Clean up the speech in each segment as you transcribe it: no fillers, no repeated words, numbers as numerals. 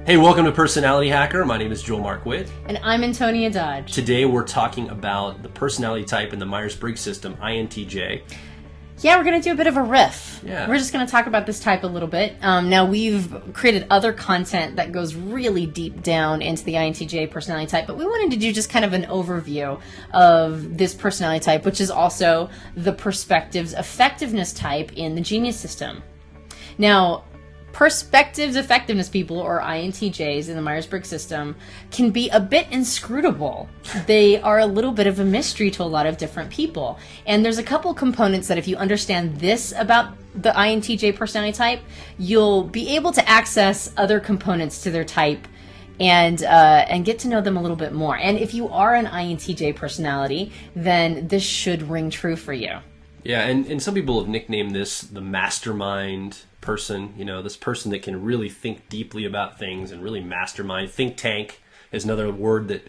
Hey, welcome to Personality Hacker. My name is Joel Mark Witt. And I'm Antonia Dodge. Today we're talking about the personality type in the Myers Briggs system, INTJ. Yeah, we're going to do a bit of a riff. Yeah. We're just going to talk about this type a little bit. Now, we've created other content that goes really deep down into the INTJ personality type, but we wanted to do just kind of an overview of this personality type, which is also the perspectives effectiveness type in the genius system. Now, perspectives effectiveness people, or INTJs in the Myers Briggs system, can be a bit inscrutable. They are a little bit of a mystery to a lot of different people. And there's a couple components that if you understand this about the INTJ personality type, you'll be able to access other components to their type and get to know them a little bit more. And if you are an INTJ personality, then this should ring true for you. Yeah, and some people have nicknamed this the mastermind person, this person that can really think deeply about things and really mastermind. Think tank is another word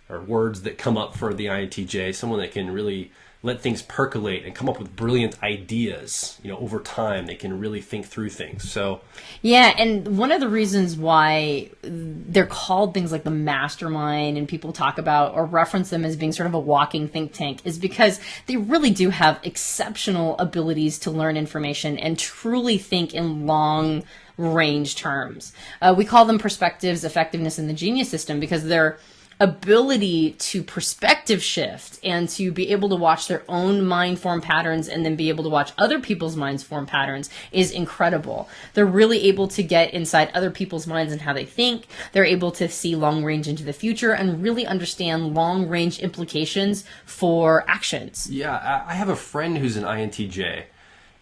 words that come up for the INTJ, someone that can really let things percolate and come up with brilliant ideas, over time. They can really think through things. So yeah, and one of the reasons why they're called things like the mastermind and people talk about or reference them as being sort of a walking think tank is because they really do have exceptional abilities to learn information and truly think in long range terms. We call them perspectives, effectiveness, and the genius system because they're ability to perspective shift and to be able to watch their own mind form patterns and then be able to watch other people's minds form patterns is incredible. They're really able to get inside other people's minds and how they think. They're able to see long range into the future and really understand long range implications for actions. Yeah, I have a friend who's an INTJ,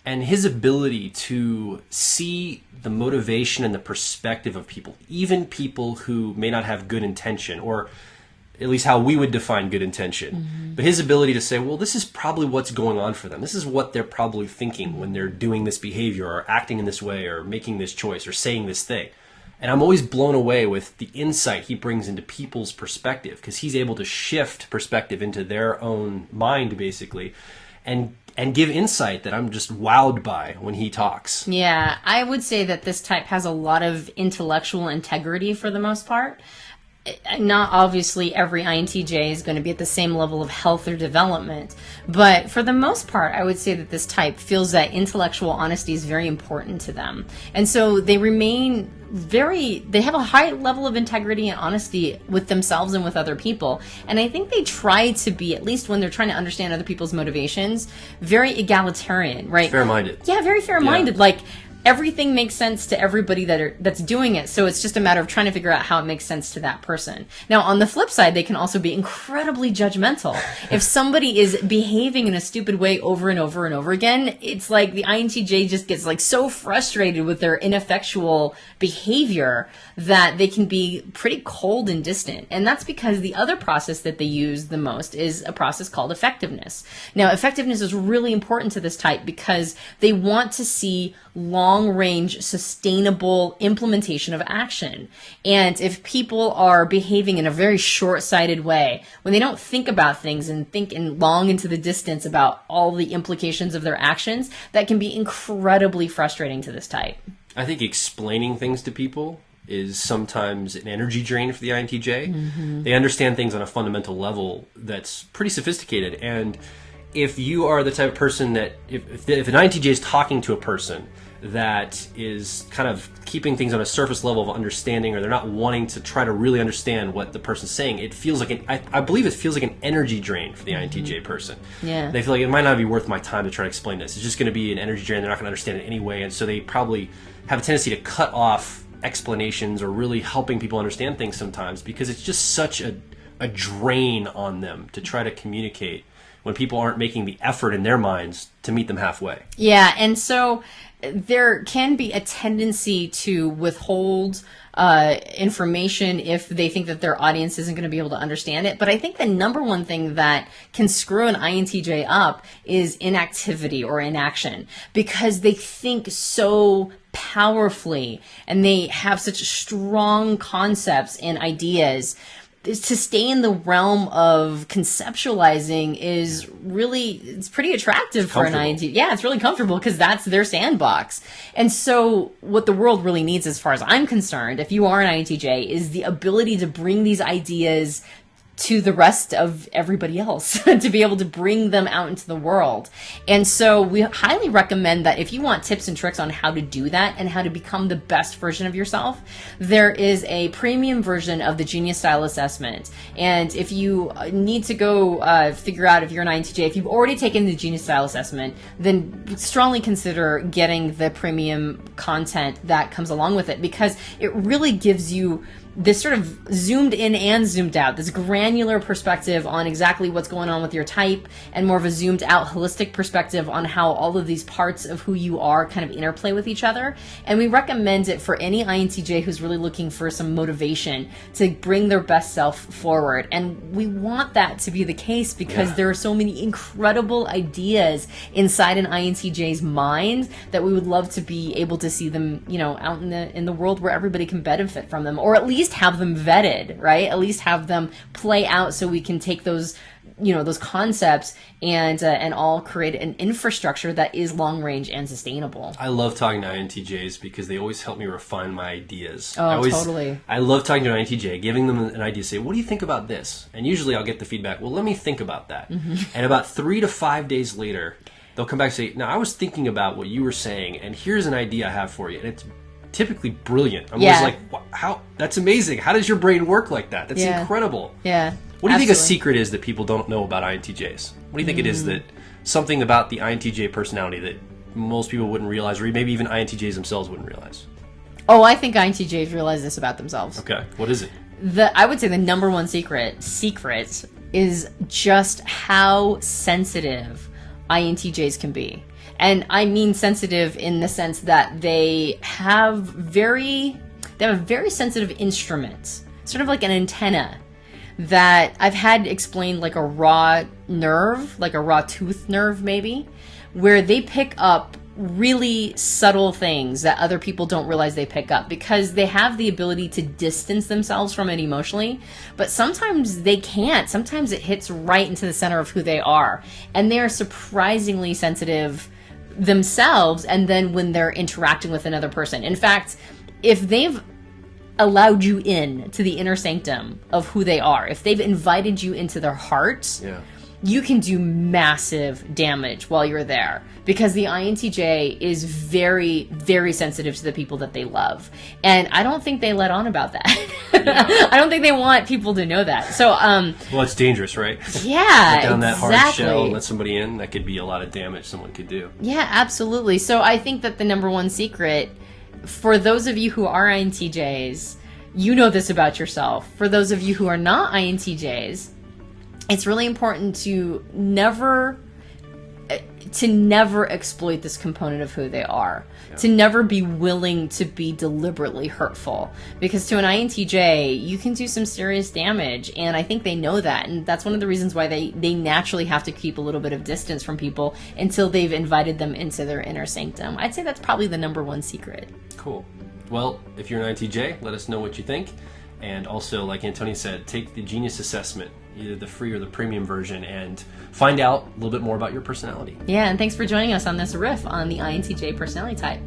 and his ability to see the motivation and the perspective of people, even people who may not have good intention, or at least how we would define good intention, but his ability to say, well, this is probably what's going on for them. This is what they're probably thinking when they're doing this behavior or acting in this way or making this choice or saying this thing. And I'm always blown away with the insight he brings into people's perspective because he's able to shift perspective into their own mind, basically, and give insight that I'm just wowed by when he talks. Yeah, I would say that this type has a lot of intellectual integrity for the most part. Not obviously every INTJ is going to be at the same level of health or development, but for the most part, I would say that this type feels that intellectual honesty is very important to them. And so they have a high level of integrity and honesty with themselves and with other people. And I think they try to be, at least when they're trying to understand other people's motivations, very egalitarian, right? Fair-minded. Yeah, very fair-minded. Yeah. Like, everything makes sense to everybody that's doing it. So it's just a matter of trying to figure out how it makes sense to that person. Now, on the flip side, they can also be incredibly judgmental. If somebody is behaving in a stupid way over and over and over again, it's like the INTJ just gets like so frustrated with their ineffectual behavior that they can be pretty cold and distant. And that's because the other process that they use the most is a process called effectiveness. Now, effectiveness is really important to this type because they want to see long-range, sustainable implementation of action. And if people are behaving in a very short-sighted way, when they don't think about things and think long into the distance about all the implications of their actions, that can be incredibly frustrating to this type. I think explaining things to people is sometimes an energy drain for the INTJ. They understand things on a fundamental level that's pretty sophisticated. And if you are the type of person that, if an INTJ is talking to a person that is kind of keeping things on a surface level of understanding, or they're not wanting to try to really understand what the person's saying, it feels like I believe it feels like an energy drain for the INTJ person. Yeah. They feel like it might not be worth my time to try to explain this. It's just going to be an energy drain. They're not going to understand it anyway. And so they probably have a tendency to cut off explanations or really helping people understand things sometimes because it's just such a drain on them to try to communicate when people aren't making the effort in their minds to meet them halfway. Yeah, and so there can be a tendency to withhold information if they think that their audience isn't going to be able to understand it. But I think the number one thing that can screw an INTJ up is inactivity or inaction, because they think so powerfully and they have such strong concepts and ideas to stay in the realm of conceptualizing is really, it's pretty attractive for an INTJ. Yeah, it's really comfortable because that's their sandbox. And so what the world really needs, as far as I'm concerned, if you are an INTJ, is the ability to bring these ideas to the rest of everybody else, to be able to bring them out into the world. And so we highly recommend that if you want tips and tricks on how to do that and how to become the best version of yourself, there is a premium version of the Genius Style Assessment. And if you need to go figure out if you're an INTJ, if you've already taken the Genius Style Assessment, then strongly consider getting the premium content that comes along with it, because it really gives you this sort of zoomed in and zoomed out, this granular perspective on exactly what's going on with your type, and more of a zoomed out holistic perspective on how all of these parts of who you are kind of interplay with each other. And we recommend it for any INTJ who's really looking for some motivation to bring their best self forward. And we want that to be the case because there are so many incredible ideas inside an INTJ's mind that we would love to be able to see them, you know, out in the world where everybody can benefit from them, or at least have them vetted, right? At least have them play out so we can take those, you know, those concepts and all create an infrastructure that is long range and sustainable. I love talking to INTJs because they always help me refine my ideas. Oh, totally. I love talking to an INTJ, giving them an idea, say, what do you think about this? And usually I'll get the feedback, well, let me think about that. And about 3 to 5 days later, they'll come back and say, now I was thinking about what you were saying, and here's an idea I have for you. And it's typically brilliant. I'm always like, how? That's amazing. How does your brain work like that? That's incredible. Yeah. What do you think a secret is that people don't know about INTJs? What do you think it is that something about the INTJ personality that most people wouldn't realize, or maybe even INTJs themselves wouldn't realize? Oh, I think INTJs realize this about themselves. Okay. What is it? I would say the number one secret is just how sensitive INTJs can be. And I mean sensitive in the sense that they have a very sensitive instrument, sort of like an antenna that I've had explained like a raw nerve, like a raw tooth nerve maybe, where they pick up really subtle things that other people don't realize they pick up because they have the ability to distance themselves from it emotionally, but sometimes they can't. Sometimes it hits right into the center of who they are, and they're surprisingly sensitive themselves, and then when they're interacting with another person. In fact, if they've allowed you in to the inner sanctum of who they are, if they've invited you into their heart, you can do massive damage while you're there, because the INTJ is very, very sensitive to the people that they love. And I don't think they let on about that. I don't think they want people to know that. So, well, it's dangerous, right? Yeah, Let down that hard shell and let somebody in. That could be a lot of damage someone could do. Yeah, absolutely. So I think that the number one secret, for those of you who are INTJs, you know this about yourself. For those of you who are not INTJs, it's really important to never exploit this component of who they are, to never be willing to be deliberately hurtful, because to an INTJ, you can do some serious damage, and I think they know that, and that's one of the reasons why they naturally have to keep a little bit of distance from people until they've invited them into their inner sanctum. I'd say that's probably the number one secret. Cool. Well, if you're an INTJ, let us know what you think. And also, like Antonia said, take the Genius Assessment, either the free or the premium version, and find out a little bit more about your personality. Yeah, and thanks for joining us on this riff on the INTJ personality type.